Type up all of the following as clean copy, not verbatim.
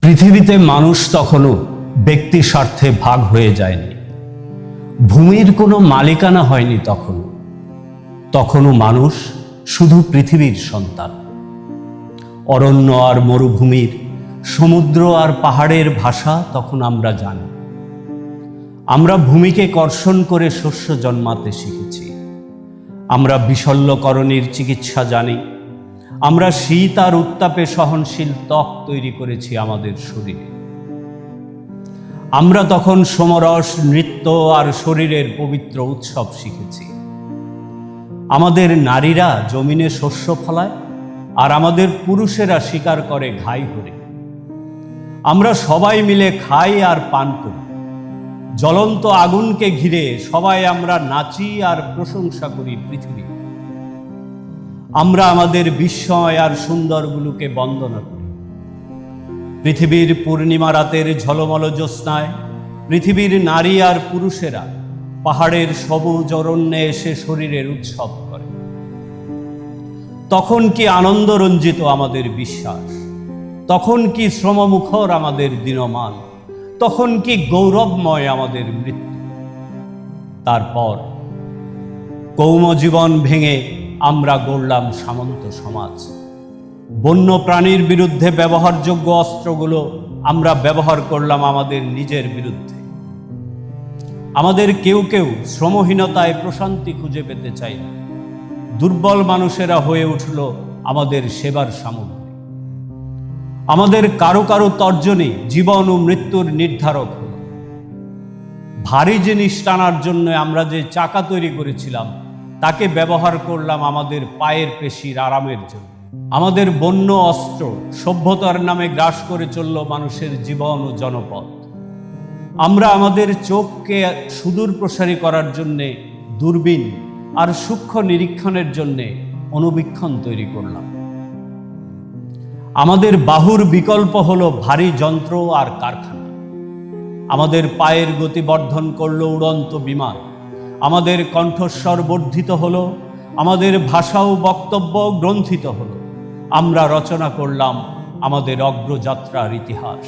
পৃথিবীতে মানুষ তখনও ব্যক্তি স্বার্থে ভাগ হয়ে যায়নি। ভূমির কোনো মালিকানা হয়নি তখনও মানুষ শুধু পৃথিবীর সন্তান। অরণ্য আর মরুভূমির, সমুদ্র আর পাহাড়ের ভাষা তখন আমরা জানি। আমরা ভূমিকে কর্ষণ করে শস্য জন্মাতে শিখেছি। আমরা বিশল্যকরণের চিকিৎসা জানি। আমরা শীত আর উত্তাপে সহনশীল ত্বক তৈরি করেছি আমাদের শরীরে। আমরা তখন সমরস, নৃত্য আর শরীরের পবিত্র উৎসব শিখেছি। আমাদের নারীরা জমিনে শস্য ফলায় আর আমাদের পুরুষেরা শিকার করে ঘাই হরে। আমরা সবাই মিলে খাই আর পান করি। জ্বলন্ত আগুনকে ঘিরে সবাই আমরা নাচি আর প্রশংসা করি পৃথিবী। আমরা আমাদের বিস্ময় আর সুন্দরগুলোকে বন্দনা করি। পৃথিবীর পূর্ণিমা রাতের ঝলমল জ্যোৎস্নায় পৃথিবীর নারী আর পুরুষেরা পাহাড়ের সবুজ অরণ্যে এসে শরীরের উৎসব করে। তখন কি আনন্দরঞ্জিত আমাদের বিশ্বাস, তখন কি শ্রমমুখর আমাদের দিনমান, তখন কি গৌরবময় আমাদের মৃত্যু। তারপর কৌম জীবন ভেঙে আমরা গড়লাম সামন্ত সমাজ। বন্য প্রাণীর বিরুদ্ধে ব্যবহারযোগ্য অস্ত্রগুলো আমরা ব্যবহার করলাম আমাদের নিজের বিরুদ্ধে। আমাদের কেউ কেউ শ্রমহীনতায় প্রশান্তি খুঁজে পেতে চাইল। দুর্বল মানুষেরা হয়ে উঠল আমাদের সেবার সামগ্রী। আমাদের কারো কারো তর্জনী জীবন ও মৃত্যুর নির্ধারক হল। ভারী জিনিস টানার জন্য আমরা যে চাকা তৈরি করেছিলাম তাকে ব্যবহার করলাম আমাদের পায়ের পেশির আরামের জন্য। আমাদের বন্য অস্ত্র সভ্যতার নামে গ্রাস করে চলল মানুষের জীবন ও জনপদ। আমরা আমাদের চোখকে সুদূর প্রসারী করার জন্যে দূরবীন আর সূক্ষ্ম নিরীক্ষণের জন্যে অনুবীক্ষণ তৈরি করলাম। আমাদের বাহুর বিকল্প হলো ভারী যন্ত্র আর কারখানা। আমাদের পায়ের গতি বর্ধন করলো উড়ন্ত বিমান। আমাদের কণ্ঠস্বর বর্ধিত হলো, আমাদের ভাষা ও বক্তব্য গ্রন্থিত হলো। আমরা রচনা করলাম আমাদের অগ্রযাত্রার ইতিহাস।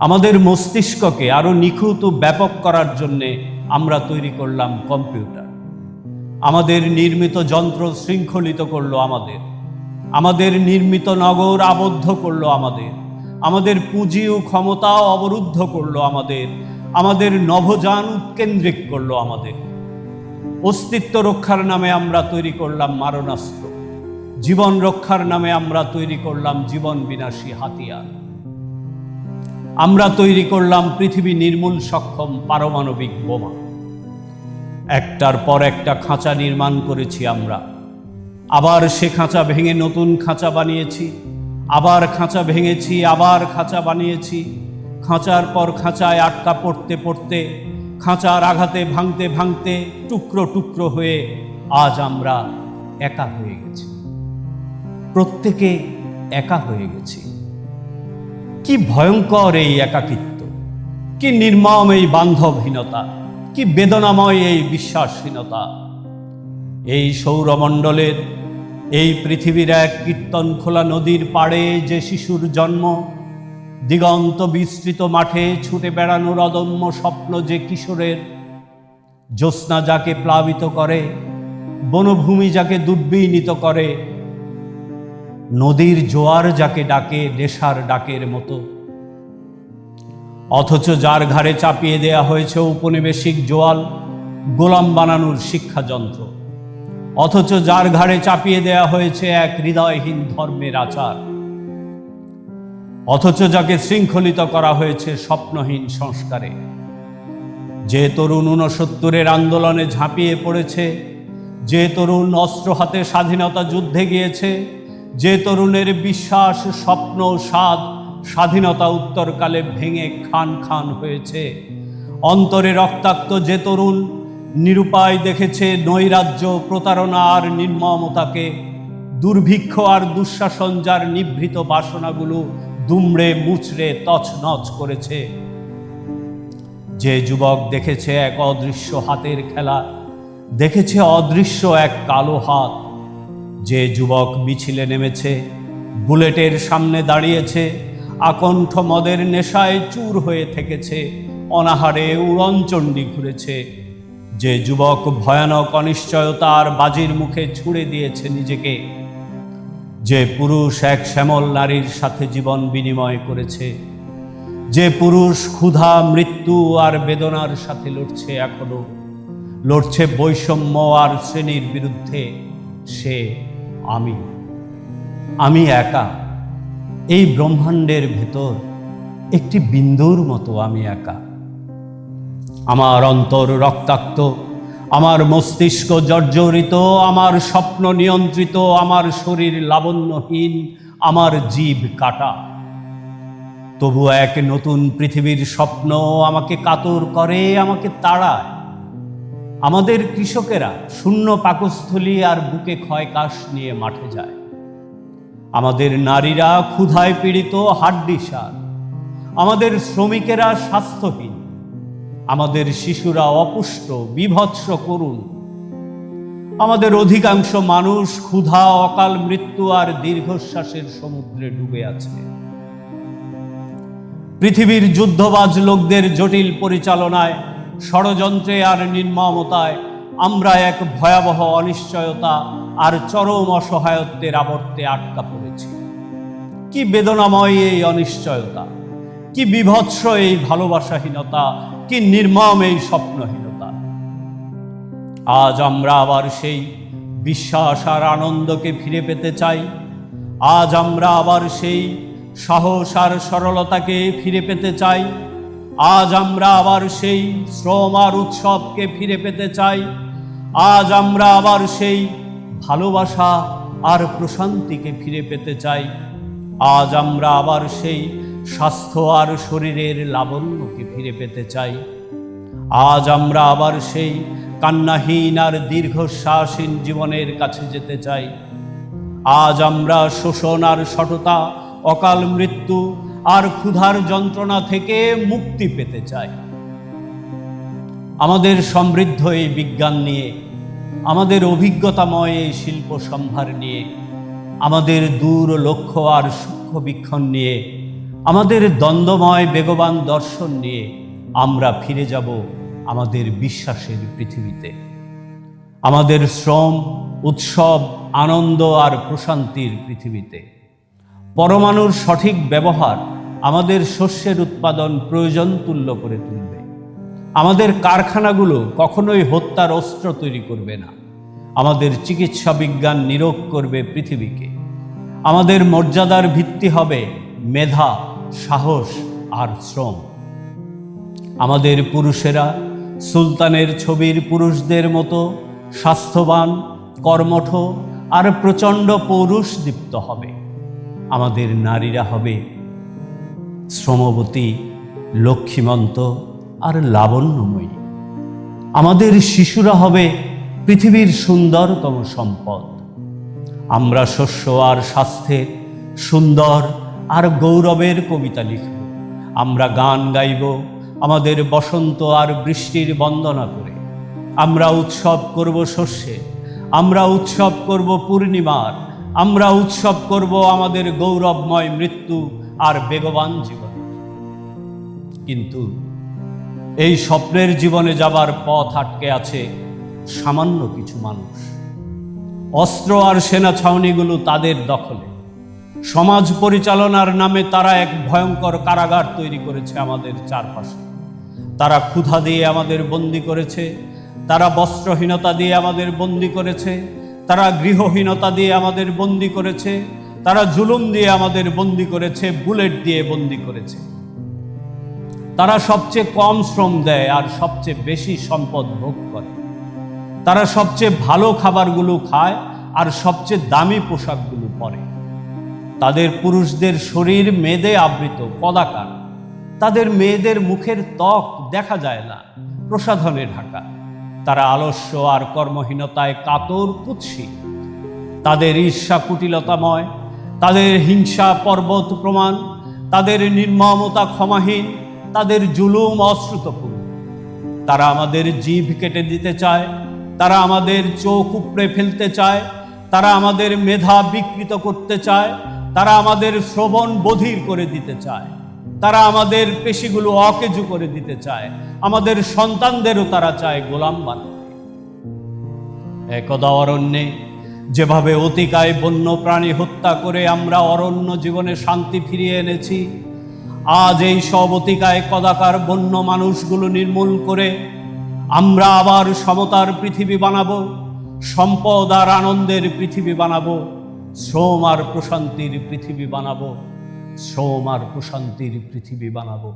আমাদের মস্তিষ্ককে আরো নিখুঁত ও ব্যাপক করার জন্যে আমরা তৈরি করলাম কম্পিউটার। আমাদের নির্মিত যন্ত্র শৃঙ্খলিত করলো আমাদের নির্মিত নগর আবদ্ধ করলো আমাদের পুঁজি ও ক্ষমতাও অবরুদ্ধ করলো আমাদের নভোযান উৎকেন্দ্রিক করলো অস্তিত্ব রক্ষার নামে আমরা তৈরি করলাম মারণাস্ত্র। জীবন রক্ষার নামে আমরা তৈরি করলাম জীবন বিনাশী হাতিয়ার। আমরা তৈরি করলাম পৃথিবী নির্মূল সক্ষম পারমাণবিক বোমা। একটার পর একটা খাঁচা নির্মাণ করেছি আমরা। আবার সে খাঁচা ভেঙে নতুন খাঁচা বানিয়েছি, আবার খাঁচা ভেঙেছি, আবার খাঁচা বানিয়েছি। খাঁচার পর খাঁচায় আটকা পড়তে পড়তে, খাঁচার আঘাতে ভাঙতে ভাঙতে টুকরো টুকরো হয়ে আজ আমরা একা হয়ে গেছি। প্রত্যেকে একা হয়ে গেছি। কি ভয়ঙ্কর এই একাকিত্ব, কি নির্মম এই বান্ধবহীনতা, কি বেদনাময় এই বিশ্বাসহীনতা। এই সৌরমণ্ডলের, এই পৃথিবীর এক কীর্তন খোলা নদীর পাড়ে যে শিশুর জন্ম, দিগন্ত বিস্তৃত মাঠে ছুটে বেড়ানোর অদম্য স্বপ্ন যে কিশোরের, জ্যোৎস্না যাকে প্লাবিত করে, বনভূমি যাকে দুর্বিনীত করে, নদীর জোয়ার যাকে ডাকে নেশার ডাকের মতো। অথচ যার ঘাড়ে চাপিয়ে দেয়া হয়েছে ঔপনিবেশিক জোয়াল, গোলাম বানানোর শিক্ষাযন্ত্র। অথচ যার ঘাড়ে চাপিয়ে দেয়া হয়েছে এক হৃদয়হীন ধর্মের আচার। অথচ যাকে শৃঙ্খলিত করা হয়েছে স্বপ্নহীন সংস্কারে। যে তরুণ 69-এর আন্দোলনে ঝাঁপিয়ে পড়েছে, যে তরুণ অস্ত্র হাতে স্বাধীনতা যুদ্ধে গিয়েছে, যে তরুণের বিশ্বাস, স্বপ্ন, স্বাদ স্বাধীনতা উত্তরকালে ভেঙে খান খান হয়েছে, অন্তরে রক্তাক্ত যে তরুণ নিরুপায় দেখেছে নৈরাজ্য, প্রতারণা আর নির্মমতাকে, দুর্ভিক্ষ আর দুঃশাসন যার নিভৃত বাসনাগুলো দুমড়ে মুচড়ে তছনছ করেছে, যে যুবক দেখেছে এক অদৃশ্য হাতের খেলা, দেখেছে অদৃশ্য এক কালো হাত, যে যুবক মিছিলে নেমেছে, বুলেটের সামনে দাঁড়িয়েছে আকণ্ঠ মদের নেশায় চুর হয়ে থেকেছে, অনাহারে উড়নচণ্ডী ঘুরেছে, যে যুবক ভয়ানক অনিশ্চয়তার বাজির মুখে ছুড়ে দিয়েছে নিজেকে, যে পুরুষ এক শ্যামল নারীর সাথে জীবন বিনিময় করেছে, যে পুরুষ ক্ষুধা, মৃত্যু আর বেদনার সাথে লড়ছে, এখনো লড়ছে বৈষম্য আর শ্রেণীর বিরুদ্ধে, সে আমি একা। এই ব্রহ্মাণ্ডের ভেতর একটি বিন্দুর মতো আমি একা। আমার অন্তর রক্তাক্ত, আমার মস্তিষ্ক জর্জরিত, আমার স্বপ্ন নিয়ন্ত্রিত, আমার শরীর লাবণ্যহীন, আমার জিভ কাটা। তবু এক নতুন পৃথিবীর স্বপ্ন আমাকে কাতর করে, আমাকে তাড়ায়। আমাদের কৃষকেরা শূন্য পাকস্থলী আর বুকে ক্ষয়কাশ নিয়ে মাঠে যায়। আমাদের নারীরা ক্ষুধায় পীড়িত, হাড্ডিসার। আমাদের শ্রমিকেরা স্বাস্থ্যহীন, আমাদের শিশুরা অপুষ্ট, বিভৎস করুণ। আমাদের অধিকাংশ মানুষ ক্ষুধা, অকাল মৃত্যু আর দীর্ঘশ্বাসের সমুদ্রে ডুবে আছে। পৃথিবীর যুদ্ধবাজ লোকদের জটিল পরিচালনায়, ষড়যন্ত্রে আর নির্মমতায় আমরা এক ভয়াবহ অনিশ্চয়তা আর চরম অসহায়ত্বের আবর্তে আটকা পড়েছি। কি বেদনাময় এই অনিশ্চয়তা, কি বিভৎস এই ভালোবাসাহীনতা, কি নির্মম এই স্বপ্নহীনতা। আজ আমরা আবার সেই বিশ্বাস আর আনন্দকে ফিরে পেতে চাই। আজ আমরা আবার সেই সাহস আর সরলতাকে ফিরে পেতে চাই। আজ আমরা আবার সেই শ্রম আর উৎসবকে ফিরে পেতে চাই। আজ আমরা আবার সেই ভালোবাসা আর প্রশান্তিকে ফিরে পেতে চাই। আজ আমরা আবার সেই স্বাস্থ্য আর শরীরের লাবণ্যকে ফিরে পেতে চাই। আজ আমরা আবার সেই কান্নাহীন আর দীর্ঘশ্বাসহীন জীবনের কাছে যেতে চাই। আজ আমরা শোষণ আর সততা, অকাল মৃত্যু আর ক্ষুধার যন্ত্রণা থেকে মুক্তি পেতে চাই। আমাদের সমৃদ্ধ এই বিজ্ঞান নিয়ে, আমাদের অভিজ্ঞতাময় এই শিল্প সম্ভার নিয়ে, আমাদের দূর লক্ষ্য আর সূক্ষ্ম বীক্ষণ নিয়ে, আমাদের দ্বন্দ্বময় বেগবান দর্শন নিয়ে আমরা ফিরে যাব আমাদের বিশ্বাসের পৃথিবীতে। আমাদের শ্রম, উৎসব, আনন্দ আর প্রশান্তির পৃথিবীতে। পরমাণুর সঠিক ব্যবহার আমাদের শস্যের উৎপাদন প্রয়োজন তুল্য করে তুলবে। আমাদের কারখানাগুলো কখনোই হত্যার অস্ত্র তৈরি করবে না। আমাদের চিকিৎসা বিজ্ঞান নিরোগ করবে পৃথিবীকে। আমাদের মর্যাদার ভিত্তি হবে মেধা, সাহস আর শ্রম। আমাদের পুরুষেরা সুলতানের ছবির পুরুষদের মতো স্বাস্থ্যবান, কর্মঠ আর প্রচণ্ড পৌরুষদীপ্ত হবে। আমাদের নারীরা হবে শ্রমবতী, লক্ষ্মীমন্ত আর লাবণ্যময়ী। আমাদের শিশুরা হবে পৃথিবীর সুন্দরতম সম্পদ। আমরা শস্য আর স্বাস্থ্যের সুন্দর আর গৌরবের কবিতা লিখব। আমরা গান গাইব আমাদের বসন্ত আর বৃষ্টির বন্দনা করে। আমরা উৎসব করব শস্যে, আমরা উৎসব করব পূর্ণিমার, আমরা উৎসব করব আমাদের গৌরবময় মৃত্যু আর বেগবান জীবন। কিন্তু এই স্বপ্নের জীবনে যাবার পথ আটকে আছে সামান্য কিছু মানুষ। অস্ত্র আর সেনা ছাউনিগুলো তাদের দখলে। সমাজ পরিচালনার নামে তারা এক ভয়ঙ্কর কারাগার তৈরি করেছে আমাদের চারপাশে। তারা ক্ষুধা দিয়ে আমাদের বন্দী করেছে, তারা বস্ত্রহীনতা দিয়ে আমাদের বন্দী করেছে, তারা গৃহহীনতা দিয়ে আমাদের বন্দী করেছে, তারা জুলুম দিয়ে আমাদের বন্দী করেছে, বুলেট দিয়ে বন্দী করেছে। তারা সবচেয়ে কম শ্রম দেয় আর সবচেয়ে বেশি সম্পদ ভোগ করে। তারা সবচেয়ে ভালো খাবারগুলো খায় আর সবচেয়ে দামি পোশাকগুলো পরে। তাদের পুরুষদের শরীর মেদে আবৃত, কদাকার। তাদের মেয়েদের মুখের ত্বক দেখা যায় না, প্রসাধনে ঢাকা। তারা আলস্য আর কর্মহীনতায় কাতর, কুৎসিত। তাদের ঈর্ষা কুটিলতাময়, তাদের হিংসা পর্বত প্রমাণ, তাদের নির্মমতা ক্ষমাহীন, তাদের জুলুম অশ্রুতপূর্ণ। তারা আমাদের জিভ কেটে দিতে চায়, তারা আমাদের চোখ উপড়ে ফেলতে চায়, তারা আমাদের মেধা বিকৃত করতে চায়, তারা আমাদের শ্রবণ বধির করে দিতে চায়, তারা আমাদের পেশিগুলো অকেজু করে দিতে চায়, আমাদের সন্তানদেরও তারা চায় গোলাম বানাতে। একদা অরণ্যে যেভাবে অতিকায় বন্য প্রাণী হত্যা করে আমরা অরণ্য জীবনে শান্তি ফিরিয়ে এনেছি, আজ এই সব অতিকায় কদাকার বন্য মানুষগুলো নির্মূল করে আমরা আবার সমতার পৃথিবী বানাবো, সম্পদ আর আনন্দের পৃথিবী বানাবো, শ্রম আর প্রশান্তির পৃথিবী বানাবো, শ্রম আর প্রশান্তির পৃথিবী বানাবো।